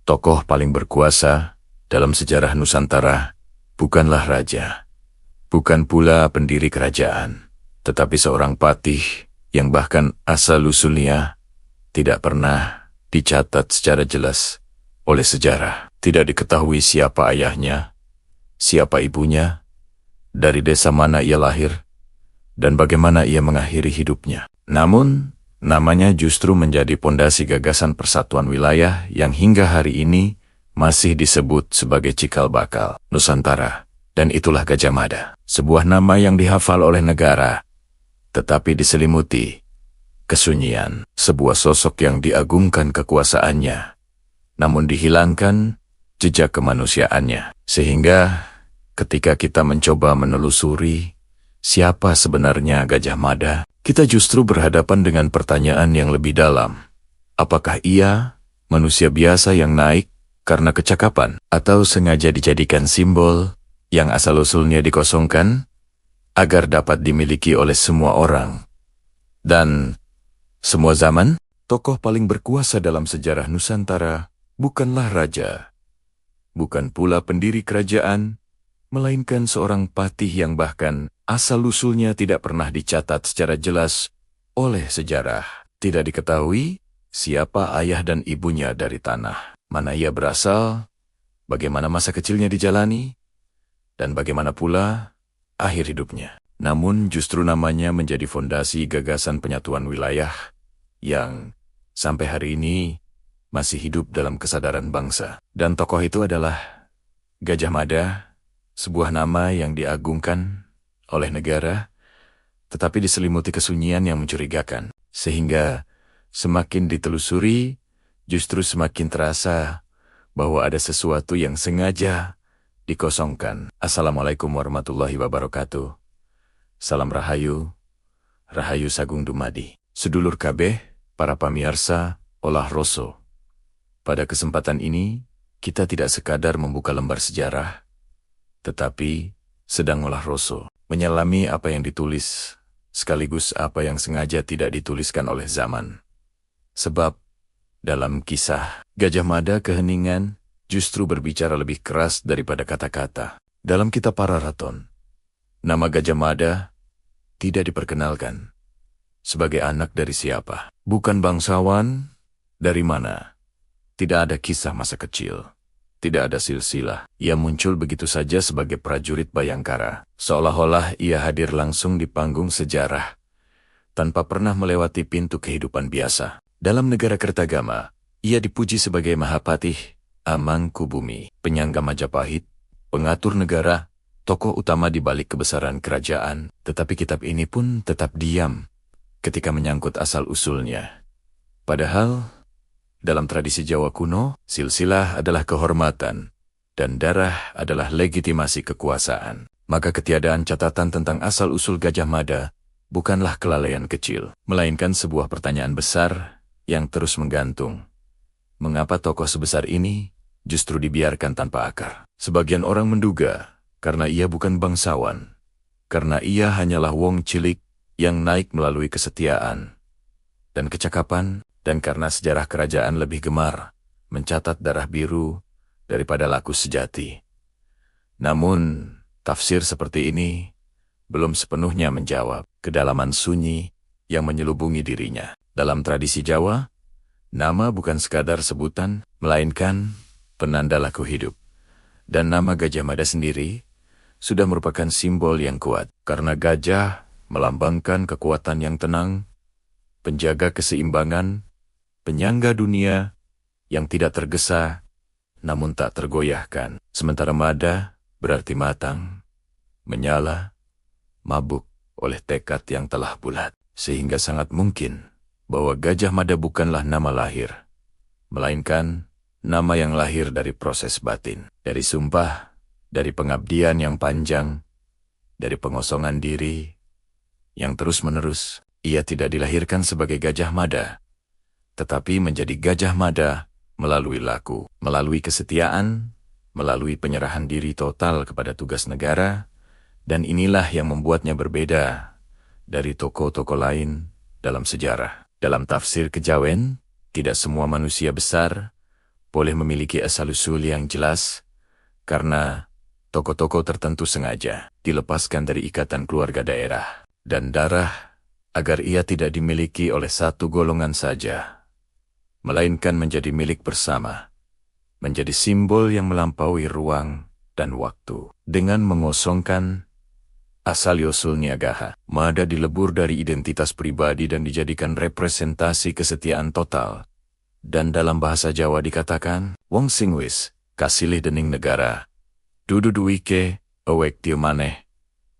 Tokoh paling berkuasa dalam sejarah Nusantara bukanlah raja, bukan pula pendiri kerajaan, tetapi seorang patih yang bahkan asal-usulnya tidak pernah dicatat secara jelas oleh sejarah. Tidak diketahui siapa ayahnya, siapa ibunya, dari desa mana ia lahir, dan bagaimana ia mengakhiri hidupnya. Namun, namanya justru menjadi pondasi gagasan persatuan wilayah yang hingga hari ini masih disebut sebagai cikal bakal Nusantara. Dan itulah Gajah Mada, sebuah nama yang dihafal oleh negara, tetapi diselimuti kesunyian. Sebuah sosok yang diagungkan kekuasaannya, namun dihilangkan jejak kemanusiaannya. Sehingga ketika kita mencoba menelusuri siapa sebenarnya Gajah Mada, kita justru berhadapan dengan pertanyaan yang lebih dalam. Apakah ia manusia biasa yang naik karena kecakapan, atau sengaja dijadikan simbol yang asal-usulnya dikosongkan agar dapat dimiliki oleh semua orang dan semua zaman? Tokoh paling berkuasa dalam sejarah Nusantara bukanlah raja, bukan pula pendiri kerajaan, melainkan seorang patih yang bahkan asal-usulnya tidak pernah dicatat secara jelas oleh sejarah. Tidak diketahui siapa ayah dan ibunya dari tanah mana ia berasal, bagaimana masa kecilnya dijalani, dan bagaimana pula akhir hidupnya. Namun justru namanya menjadi fondasi gagasan penyatuan wilayah yang sampai hari ini masih hidup dalam kesadaran bangsa. Dan tokoh itu adalah Gajah Mada, sebuah nama yang diagungkan oleh negara, tetapi diselimuti kesunyian yang mencurigakan. Sehingga semakin ditelusuri, justru semakin terasa bahwa ada sesuatu yang sengaja dikosongkan. Assalamualaikum warahmatullahi wabarakatuh. Salam Rahayu, Rahayu Sagung Dumadi. Sedulur kabeh, para pamirsa, olah roso. Pada kesempatan ini, kita tidak sekadar membuka lembar sejarah, tetapi sedang olah roso, menyelami apa yang ditulis, sekaligus apa yang sengaja tidak dituliskan oleh zaman. Sebab, dalam kisah Gajah Mada Keheningan justru berbicara lebih keras daripada kata-kata. Dalam kitab Pararaton, nama Gajah Mada tidak diperkenalkan sebagai anak dari siapa, bukan bangsawan, dari mana. Tidak ada kisah masa kecil, tidak ada silsilah. Ia muncul begitu saja sebagai prajurit Bayangkara, seolah-olah ia hadir langsung di panggung sejarah, tanpa pernah melewati pintu kehidupan biasa. Dalam negara Kertagama, ia dipuji sebagai Mahapatih Amangkubumi, penyangga Majapahit, pengatur negara, tokoh utama di balik kebesaran kerajaan. Tetapi kitab ini pun tetap diam ketika menyangkut asal-usulnya. Padahal, dalam tradisi Jawa kuno, silsilah adalah kehormatan, dan darah adalah legitimasi kekuasaan. Maka ketiadaan catatan tentang asal-usul Gajah Mada bukanlah kelalaian kecil, melainkan sebuah pertanyaan besar yang terus menggantung. Mengapa tokoh sebesar ini justru dibiarkan tanpa akar? Sebagian orang menduga karena ia bukan bangsawan, karena ia hanyalah wong cilik yang naik melalui kesetiaan dan kecakapan, dan karena sejarah kerajaan lebih gemar mencatat darah biru daripada laku sejati. Namun, tafsir seperti ini belum sepenuhnya menjawab kedalaman sunyi yang menyelubungi dirinya. Dalam tradisi Jawa, nama bukan sekadar sebutan, melainkan penanda laku hidup. Dan nama Gajah Mada sendiri sudah merupakan simbol yang kuat, karena gajah melambangkan kekuatan yang tenang, penjaga keseimbangan, penyangga dunia yang tidak tergesa, namun tak tergoyahkan. Sementara Mada berarti matang, menyala, mabuk oleh tekad yang telah bulat. Sehingga sangat mungkin bahwa Gajah Mada bukanlah nama lahir, melainkan nama yang lahir dari proses batin, dari sumpah, dari pengabdian yang panjang, dari pengosongan diri yang terus-menerus. Ia tidak dilahirkan sebagai Gajah Mada, tetapi menjadi Gajah Mada melalui laku, melalui kesetiaan, melalui penyerahan diri total kepada tugas negara, dan inilah yang membuatnya berbeda dari tokoh-tokoh lain dalam sejarah. Dalam tafsir kejawen, tidak semua manusia besar boleh memiliki asal-usul yang jelas, karena tokoh-tokoh tertentu sengaja dilepaskan dari ikatan keluarga daerah dan darah agar ia tidak dimiliki oleh satu golongan saja, melainkan menjadi milik bersama, menjadi simbol yang melampaui ruang dan waktu. Dengan mengosongkan asal-usul Niagaha, Mada dilebur dari identitas pribadi dan dijadikan representasi kesetiaan total. Dan dalam bahasa Jawa dikatakan, Wong sing wis kasilih dening negara, dudu duwike awek tiu maneh.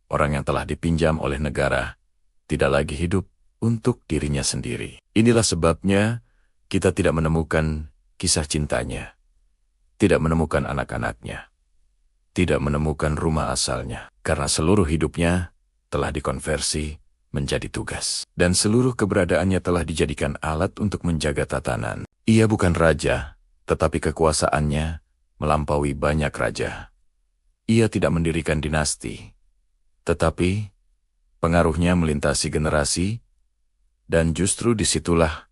Orang yang telah dipinjam oleh negara tidak lagi hidup untuk dirinya sendiri. Inilah sebabnya kita tidak menemukan kisah cintanya, tidak menemukan anak-anaknya, tidak menemukan rumah asalnya, karena seluruh hidupnya telah dikonversi menjadi tugas. Dan seluruh keberadaannya telah dijadikan alat untuk menjaga tatanan. Ia bukan raja, tetapi kekuasaannya melampaui banyak raja. Ia tidak mendirikan dinasti, tetapi pengaruhnya melintasi generasi, dan justru disitulah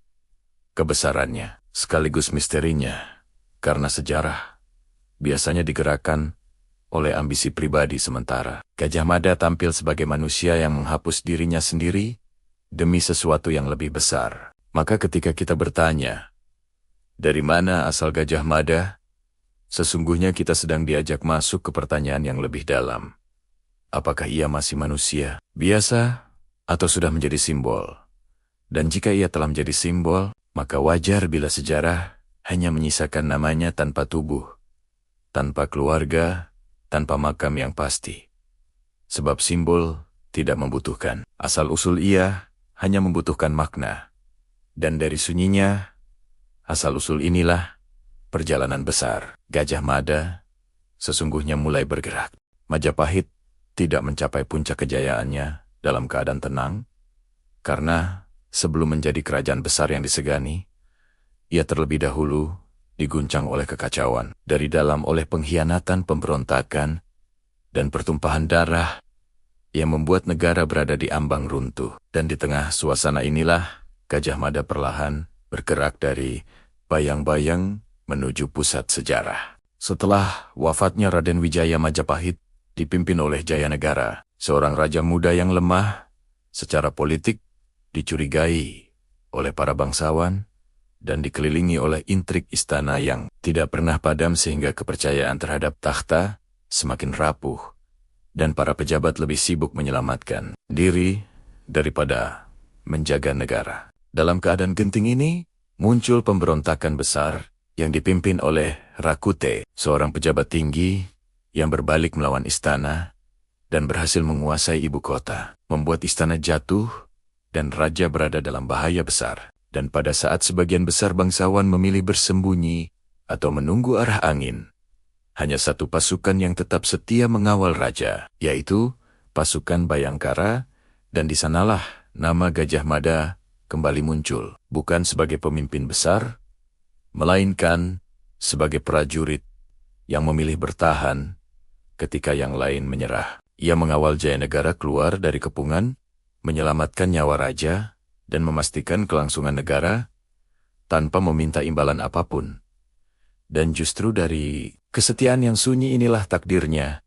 kebesarannya, sekaligus misterinya, karena sejarah biasanya digerakkan oleh ambisi pribadi sementara. Gajah Mada tampil sebagai manusia yang menghapus dirinya sendiri demi sesuatu yang lebih besar. Maka ketika kita bertanya, dari mana asal Gajah Mada? Sesungguhnya kita sedang diajak masuk ke pertanyaan yang lebih dalam. Apakah ia masih manusia biasa atau sudah menjadi simbol? Dan jika ia telah menjadi simbol, maka wajar bila sejarah hanya menyisakan namanya tanpa tubuh, tanpa keluarga, tanpa makam yang pasti. Sebab simbol tidak membutuhkan. Asal-usul ia hanya membutuhkan makna. Dan dari sunyinya, asal-usul inilah perjalanan besar. Gajah Mada sesungguhnya mulai bergerak. Majapahit tidak mencapai puncak kejayaannya dalam keadaan tenang, karena sebelum menjadi kerajaan besar yang disegani, ia terlebih dahulu diguncang oleh kekacauan dari dalam oleh pengkhianatan, pemberontakan, dan pertumpahan darah yang membuat negara berada di ambang runtuh. Dan di tengah suasana inilah, Gajah Mada perlahan bergerak dari bayang-bayang menuju pusat sejarah. Setelah wafatnya Raden Wijaya Majapahit, dipimpin oleh Jayanegara, seorang raja muda yang lemah secara politik, dicurigai oleh para bangsawan, dan dikelilingi oleh intrik istana yang tidak pernah padam sehingga kepercayaan terhadap takhta semakin rapuh, dan para pejabat lebih sibuk menyelamatkan diri daripada menjaga negara. Dalam keadaan genting ini, muncul pemberontakan besar yang dipimpin oleh Rakute, seorang pejabat tinggi yang berbalik melawan istana dan berhasil menguasai ibu kota, membuat istana jatuh dan raja berada dalam bahaya besar. Dan pada saat sebagian besar bangsawan memilih bersembunyi atau menunggu arah angin, hanya satu pasukan yang tetap setia mengawal raja, yaitu pasukan Bayangkara, dan di sanalah nama Gajah Mada kembali muncul, bukan sebagai pemimpin besar, melainkan sebagai prajurit yang memilih bertahan ketika yang lain menyerah. Ia mengawal Jayanegara keluar dari kepungan, menyelamatkan nyawa raja, dan memastikan kelangsungan negara tanpa meminta imbalan apapun. Dan justru dari kesetiaan yang sunyi inilah takdirnya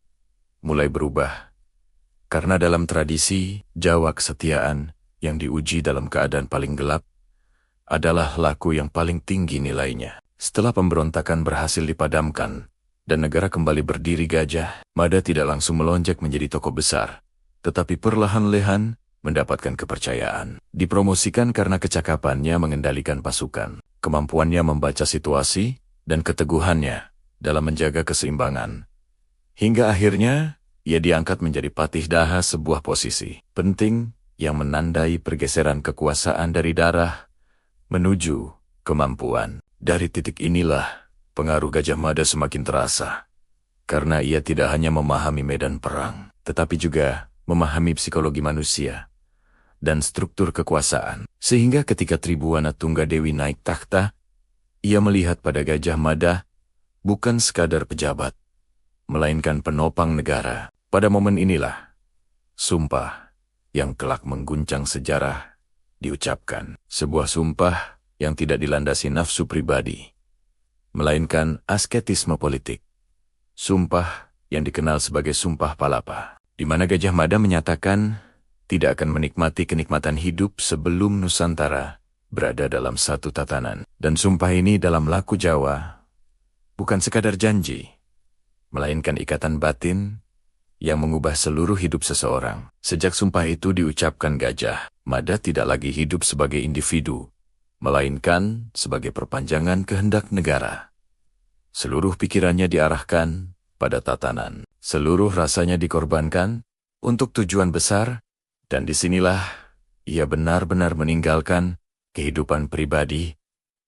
mulai berubah. Karena dalam tradisi Jawa, kesetiaan yang diuji dalam keadaan paling gelap adalah laku yang paling tinggi nilainya. Setelah pemberontakan berhasil dipadamkan dan negara kembali berdiri, Gajah Mada tidak langsung melonjak menjadi tokoh besar, tetapi perlahan-lahan mendapatkan kepercayaan. Dipromosikan karena kecakapannya mengendalikan pasukan, kemampuannya membaca situasi, dan keteguhannya dalam menjaga keseimbangan. Hingga akhirnya, ia diangkat menjadi patih daha, sebuah posisi penting yang menandai pergeseran kekuasaan dari darah menuju kemampuan. Dari titik inilah, pengaruh Gajah Mada semakin terasa. Karena ia tidak hanya memahami medan perang, tetapi juga memahami psikologi manusia dan struktur kekuasaan. Sehingga ketika Tribuana Tunggadewi naik takhta, ia melihat pada Gajah Mada bukan sekadar pejabat, melainkan penopang negara. Pada momen inilah, sumpah yang kelak mengguncang sejarah diucapkan. Sebuah sumpah yang tidak dilandasi nafsu pribadi, melainkan asketisme politik. Sumpah yang dikenal sebagai Sumpah Palapa, di mana Gajah Mada menyatakan tidak akan menikmati kenikmatan hidup sebelum Nusantara berada dalam satu tatanan. Dan sumpah ini dalam laku Jawa bukan sekadar janji, melainkan ikatan batin yang mengubah seluruh hidup seseorang. Sejak sumpah itu diucapkan, Gajah Mada tidak lagi hidup sebagai individu, melainkan sebagai perpanjangan kehendak negara. Seluruh pikirannya diarahkan pada tatanan. Seluruh rasanya dikorbankan untuk tujuan besar, dan disinilah ia benar-benar meninggalkan kehidupan pribadi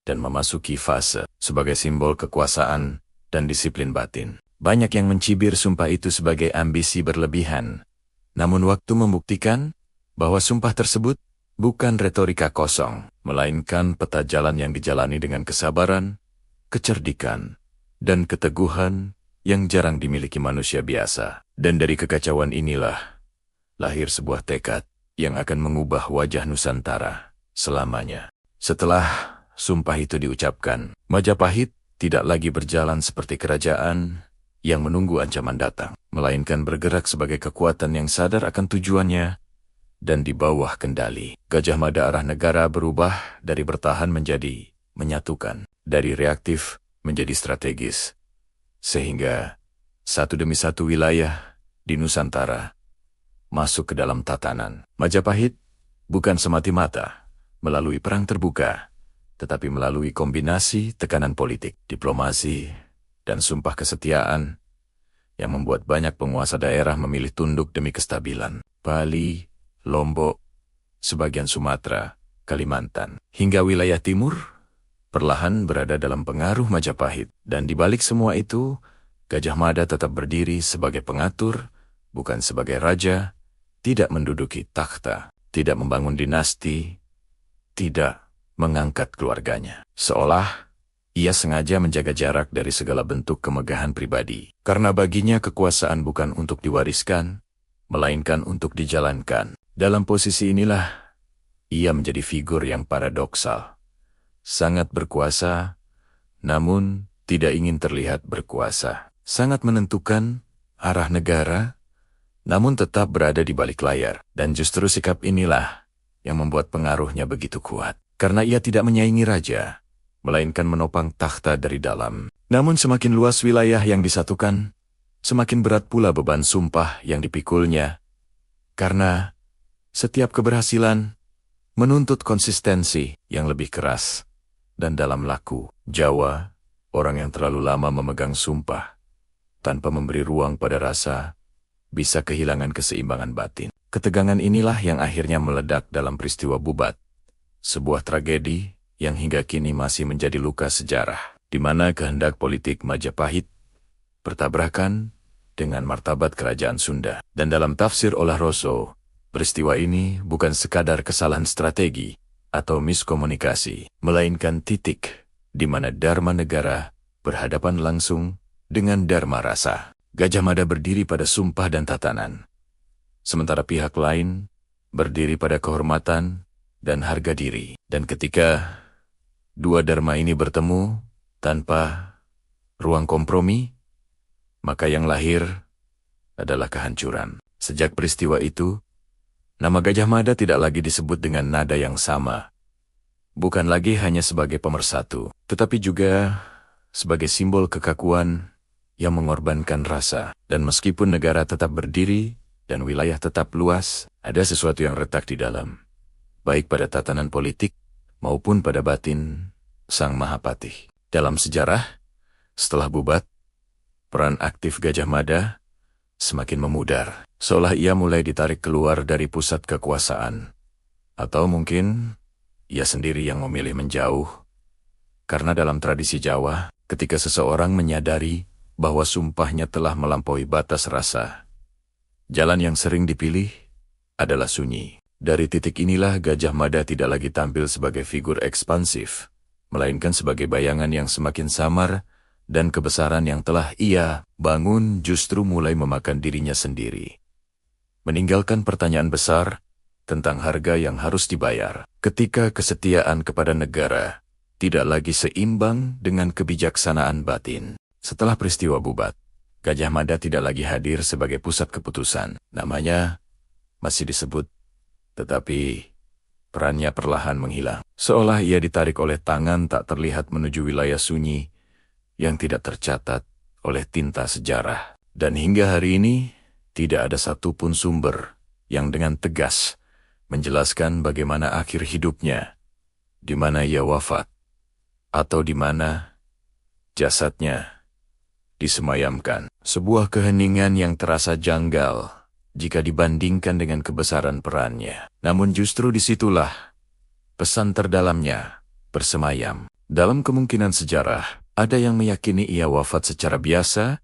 dan memasuki fase sebagai simbol kekuasaan dan disiplin batin. Banyak yang mencibir sumpah itu sebagai ambisi berlebihan. Namun waktu membuktikan bahwa sumpah tersebut bukan retorika kosong, melainkan peta jalan yang dijalani dengan kesabaran, kecerdikan, dan keteguhan yang jarang dimiliki manusia biasa. Dan dari kekacauan inilah lahir sebuah tekad yang akan mengubah wajah Nusantara selamanya. Setelah sumpah itu diucapkan, Majapahit tidak lagi berjalan seperti kerajaan yang menunggu ancaman datang, melainkan bergerak sebagai kekuatan yang sadar akan tujuannya dan di bawah kendali. Gajah Mada arah negara berubah dari bertahan menjadi menyatukan, dari reaktif menjadi strategis, sehingga satu demi satu wilayah di Nusantara masuk ke dalam tatanan. Majapahit bukan semata-mata melalui perang terbuka, tetapi melalui kombinasi tekanan politik, diplomasi, dan sumpah kesetiaan yang membuat banyak penguasa daerah memilih tunduk demi kestabilan. Bali, Lombok, sebagian Sumatera, Kalimantan, hingga wilayah timur perlahan berada dalam pengaruh Majapahit. Dan di balik semua itu, Gajah Mada tetap berdiri sebagai pengatur, bukan sebagai raja, tidak menduduki takhta, tidak membangun dinasti, tidak mengangkat keluarganya. Seolah ia sengaja menjaga jarak dari segala bentuk kemegahan pribadi. Karena baginya kekuasaan bukan untuk diwariskan, melainkan untuk dijalankan. Dalam posisi inilah, ia menjadi figur yang paradoksal. Sangat berkuasa, namun tidak ingin terlihat berkuasa. Sangat menentukan arah negara, namun tetap berada di balik layar. Dan justru sikap inilah yang membuat pengaruhnya begitu kuat. Karena ia tidak menyaingi raja, melainkan menopang takhta dari dalam. Namun semakin luas wilayah yang disatukan, semakin berat pula beban sumpah yang dipikulnya. Karena setiap keberhasilan menuntut konsistensi yang lebih keras. Dan dalam laku Jawa, orang yang terlalu lama memegang sumpah, tanpa memberi ruang pada rasa, bisa kehilangan keseimbangan batin. Ketegangan inilah yang akhirnya meledak dalam peristiwa Bubat, sebuah tragedi yang hingga kini masih menjadi luka sejarah, di mana kehendak politik Majapahit bertabrakan dengan martabat kerajaan Sunda. Dan dalam tafsir Olah Rosso, peristiwa ini bukan sekadar kesalahan strategi atau miskomunikasi, melainkan titik di mana Dharma negara berhadapan langsung dengan Dharma rasa. Gajah Mada berdiri pada sumpah dan tatanan, sementara pihak lain berdiri pada kehormatan dan harga diri. Dan ketika dua dharma ini bertemu tanpa ruang kompromi, maka yang lahir adalah kehancuran. Sejak peristiwa itu, nama Gajah Mada tidak lagi disebut dengan nada yang sama. Bukan lagi hanya sebagai pemersatu, tetapi juga sebagai simbol kekakuan yang mengorbankan rasa. Dan meskipun negara tetap berdiri dan wilayah tetap luas, ada sesuatu yang retak di dalam, baik pada tatanan politik maupun pada batin Sang Mahapatih. Dalam sejarah, setelah Bubat, peran aktif Gajah Mada semakin memudar, seolah ia mulai ditarik keluar dari pusat kekuasaan. Atau mungkin ia sendiri yang memilih menjauh, karena dalam tradisi Jawa, ketika seseorang menyadari bahwa sumpahnya telah melampaui batas rasa, jalan yang sering dipilih adalah sunyi. Dari titik inilah Gajah Mada tidak lagi tampil sebagai figur ekspansif, melainkan sebagai bayangan yang semakin samar, dan kebesaran yang telah ia bangun justru mulai memakan dirinya sendiri. Meninggalkan pertanyaan besar tentang harga yang harus dibayar ketika kesetiaan kepada negara tidak lagi seimbang dengan kebijaksanaan batin. Setelah peristiwa Bubat, Gajah Mada tidak lagi hadir sebagai pusat keputusan. Namanya masih disebut, tetapi perannya perlahan menghilang. Seolah ia ditarik oleh tangan tak terlihat menuju wilayah sunyi yang tidak tercatat oleh tinta sejarah. Dan hingga hari ini, tidak ada satupun sumber yang dengan tegas menjelaskan bagaimana akhir hidupnya, di mana ia wafat, atau di mana jasadnya disemayamkan. Sebuah keheningan yang terasa janggal jika dibandingkan dengan kebesaran perannya. Namun justru disitulah pesan terdalamnya bersemayam. Dalam kemungkinan sejarah, ada yang meyakini ia wafat secara biasa,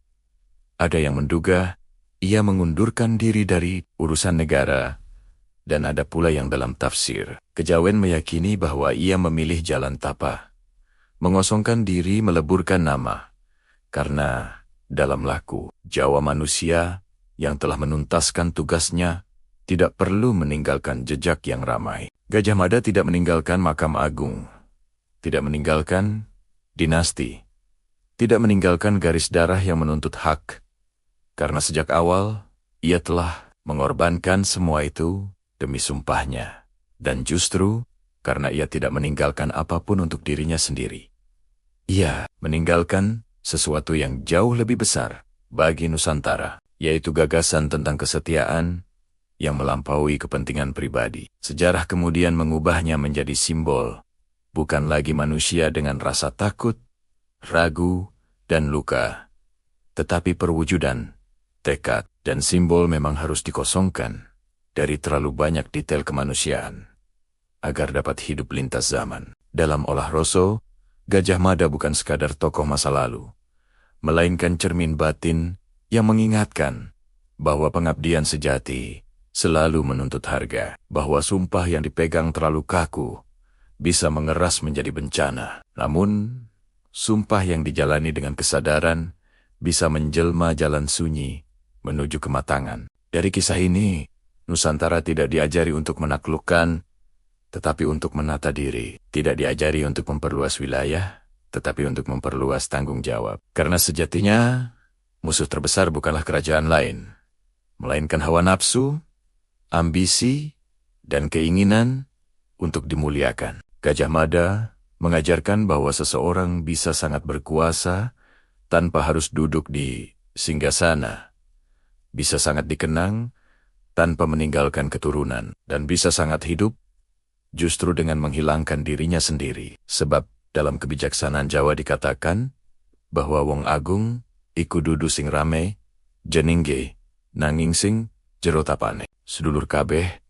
ada yang menduga ia mengundurkan diri dari urusan negara, dan ada pula yang dalam tafsir kejawen meyakini bahwa ia memilih jalan tapa, mengosongkan diri meleburkan nama, karena dalam laku Jawa manusia yang telah menuntaskan tugasnya tidak perlu meninggalkan jejak yang ramai. Gajah Mada tidak meninggalkan makam agung, tidak meninggalkan dinasti, tidak meninggalkan garis darah yang menuntut hak, karena sejak awal ia telah mengorbankan semua itu demi sumpahnya, dan justru karena ia tidak meninggalkan apapun untuk dirinya sendiri. Ia meninggalkan sesuatu yang jauh lebih besar bagi Nusantara, yaitu gagasan tentang kesetiaan yang melampaui kepentingan pribadi. Sejarah kemudian mengubahnya menjadi simbol, bukan lagi manusia dengan rasa takut, ragu, dan luka, tetapi perwujudan, tekad, dan simbol memang harus dikosongkan dari terlalu banyak detail kemanusiaan, agar dapat hidup lintas zaman. Dalam olah roso, Gajah Mada bukan sekadar tokoh masa lalu, melainkan cermin batin yang mengingatkan bahwa pengabdian sejati selalu menuntut harga, bahwa sumpah yang dipegang terlalu kaku bisa mengeras menjadi bencana. Namun, sumpah yang dijalani dengan kesadaran bisa menjelma jalan sunyi menuju kematangan. Dari kisah ini, Nusantara tidak diajari untuk menaklukkan, tetapi untuk menata diri. Tidak diajari untuk memperluas wilayah, tetapi untuk memperluas tanggung jawab. Karena sejatinya, musuh terbesar bukanlah kerajaan lain, melainkan hawa nafsu, ambisi, dan keinginan untuk dimuliakan. Gajah Mada mengajarkan bahwa seseorang bisa sangat berkuasa tanpa harus duduk di singgasana, bisa sangat dikenang tanpa meninggalkan keturunan, dan bisa sangat hidup justru dengan menghilangkan dirinya sendiri. Sebab dalam kebijaksanaan Jawa dikatakan bahwa wong agung iku dudu sing rame, jeningge, nanging sing jero tapane. Sedulur kabeh,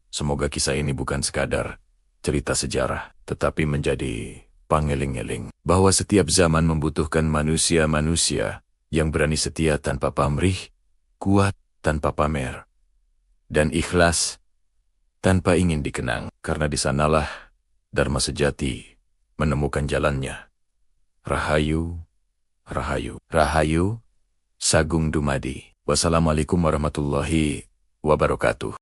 semoga kisah ini bukan sekadar cerita sejarah, tetapi menjadi pangeling-eling bahwa setiap zaman membutuhkan manusia-manusia yang berani setia tanpa pamrih, kuat tanpa pamer, dan ikhlas tanpa ingin dikenang, karena di sanalah Dharma sejati menemukan jalannya. Rahayu, Rahayu, Rahayu, Sagung Dumadi. Wassalamualaikum warahmatullahi wabarakatuh.